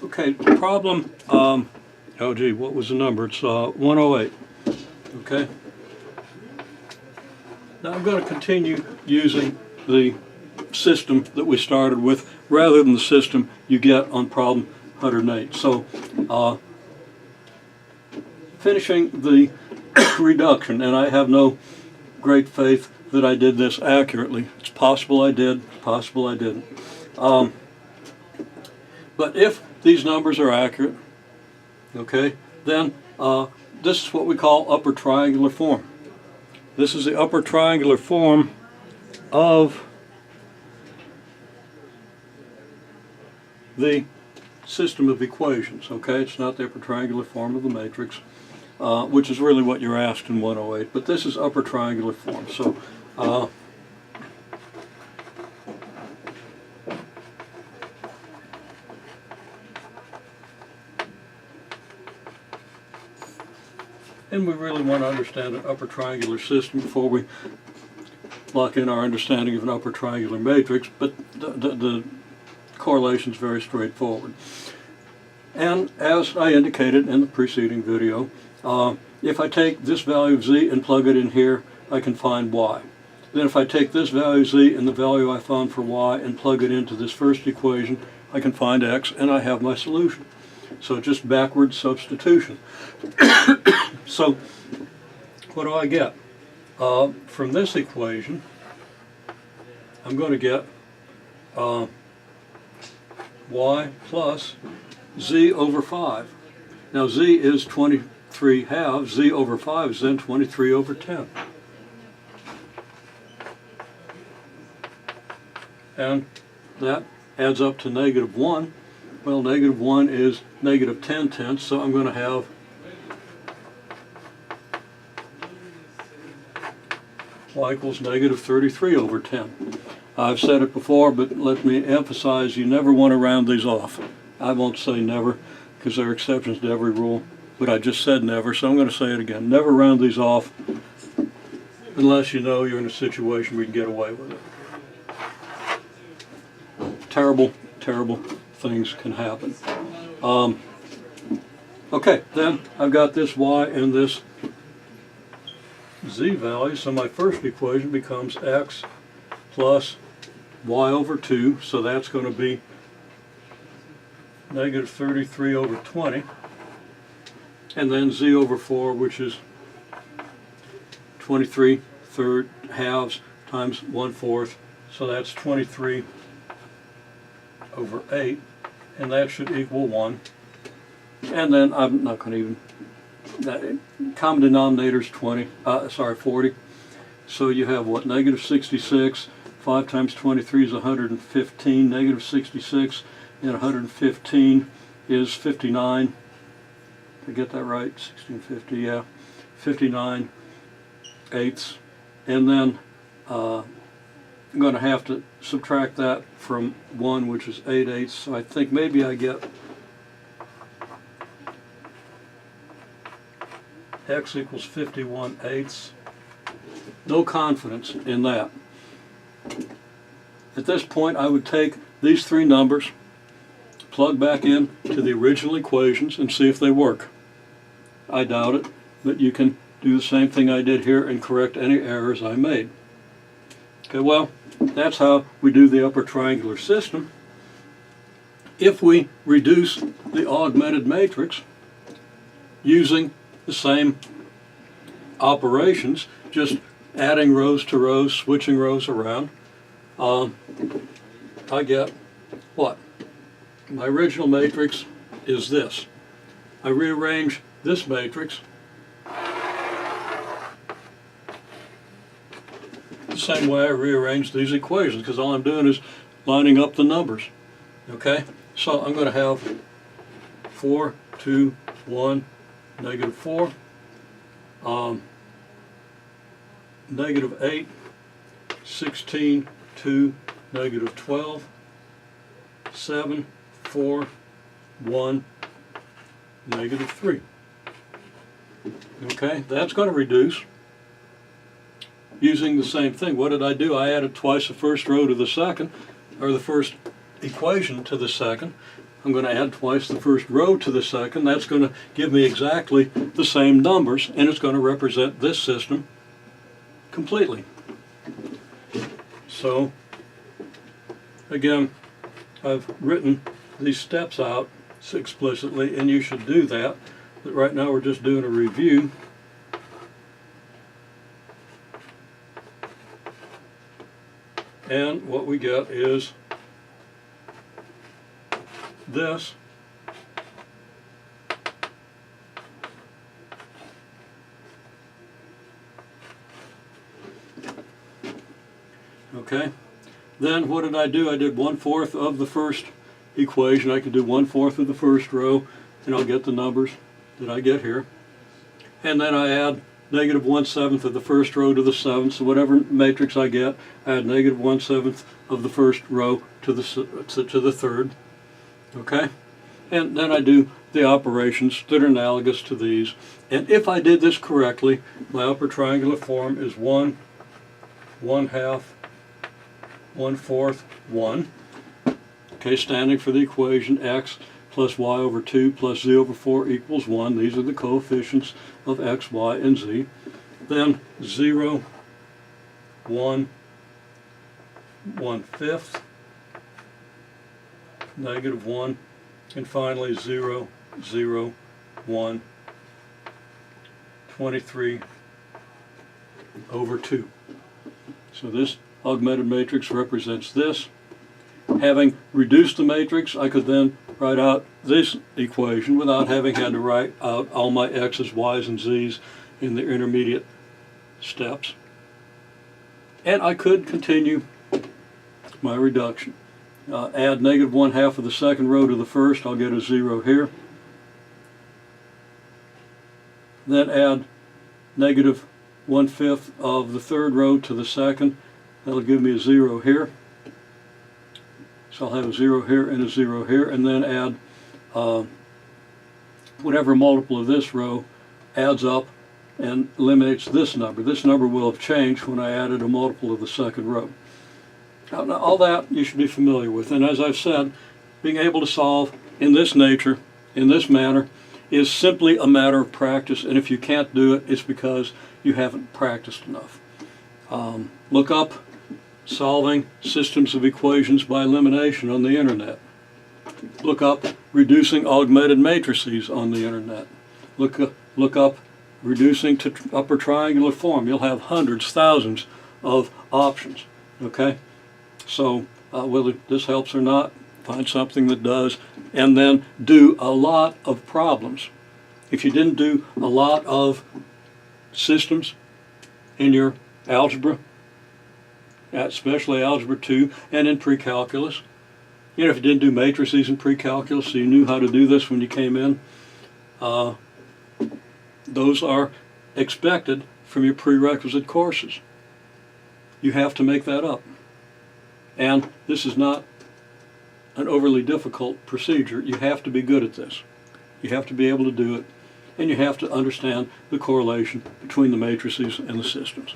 Okay, problem, oh gee, what was the number? It's 108, okay? Now I'm going to continue using the system that we started with rather than the system you get on problem 108. So, finishing the reduction, and I have no great faith that I did this accurately. It's possible I did, possible I didn't. But if these numbers are accurate, okay, then this is what we call upper triangular form. This is the upper triangular form of the system of equations, okay? It's not the upper triangular form of the matrix, which is really what you're asked in 108, but this is upper triangular form. So, and we really want to understand an upper triangular system before we lock in our understanding of an upper triangular matrix, but the correlation is very straightforward. And as I indicated in the preceding video, if I take this value of z and plug it in here, I can find y. Then if I take this value z and the value I found for y and plug it into this first equation, I can find x, and I have my solution. So just backward substitution. So what do I get? From this equation, I'm going to get y plus z over 5. Now z is 23 halves, z over 5 is then 23 over 10. And that adds up to negative 1. Well, negative 1 is negative 10 tenths, so I'm going to have y equals negative 33 over 10. I've said it before, but let me emphasize, you never want to round these off. I won't say never, because there are exceptions to every rule, but I just said never, so I'm going to say it again. Never round these off unless you know you're in a situation where you can get away with it. Terrible, terrible things can happen. Okay, then I've got this y and this z value, so my first equation becomes x plus y over 2, so that's going to be negative 33 over 20, and then z over 4, which is 23 halves times 1/4, so that's 23 over 8, and that should equal 1. And then I'm not going to even, common denominator is 40. So you have what, negative 66, 5 times 23 is 115, negative 66 and 115 is 59. Did I get that right? 1650, yeah. 59 eighths. And then I'm going to have to subtract that from 1, which is 8 eighths. So I think maybe I get x equals 51 eighths. No confidence in that. At this point, I would take these three numbers, plug back in to the original equations, and see if they work. I doubt it, but you can do the same thing I did here and correct any errors I made. Okay, well, that's how we do the upper triangular system. If we reduce the augmented matrix using the same operations, just adding rows to rows, switching rows around, I get what? My original matrix is this. I rearrange this matrix the same way I rearrange these equations, because all I'm doing is lining up the numbers. Okay? So I'm going to have 4, 2, 1, negative 4, negative 8, 16, 2, negative 12, 7, 4, 1, negative 3. Okay, that's going to reduce using the same thing. What did I do? I added twice the first row to the second, or the first equation to the second. I'm going to add twice the first row to the second. That's going to give me exactly the same numbers, and it's going to represent this system completely. So, again, I've written these steps out explicitly, and you should do that. But right now we're just doing a review. And what we get is this. Okay. Then what did I do? I did 1/4 of the first equation. I could do 1/4 of the first row, and I'll get the numbers that I get here. And then I add -1/7 of the first row to the seventh. So whatever matrix I get, I add -1/7 of the first row to the third. Okay? And then I do the operations that are analogous to these. And if I did this correctly, my upper triangular form is 1, 1/2, 1/4, 1. Okay, standing for the equation x plus y over 2 plus z over 4 equals 1. These are the coefficients of x, y, and z. Then 0, 1, 1/5, -1, and finally 0, 0, 1, 23 over 2. So this augmented matrix represents this. Having reduced the matrix, I could then write out this equation without having had to write out all my x's, y's, and z's in the intermediate steps. And I could continue my reduction. Add -1/2 of the second row to the first, I'll get a 0 here. Then add -1/5 of the third row to the second, that'll give me a 0 here. So I'll have a 0 here and a 0 here, and then add whatever multiple of this row adds up and eliminates this number. This number will have changed when I added a multiple of the second row. Now, all that you should be familiar with, and as I've said, being able to solve in this nature, in this manner, is simply a matter of practice, and if you can't do it, it's because you haven't practiced enough. Look up solving systems of equations by elimination on the internet. Look up reducing augmented matrices on the internet. Look up reducing to upper triangular form. You'll have hundreds, thousands of options. Okay? So whether this helps or not, find something that does, and then do a lot of problems. If you didn't do a lot of systems in your algebra, especially Algebra 2 and in pre-calculus. You know, if you didn't do matrices in pre-calculus, so you knew how to do this when you came in, those are expected from your prerequisite courses. You have to make that up. And this is not an overly difficult procedure. You have to be good at this. You have to be able to do it, and you have to understand the correlation between the matrices and the systems.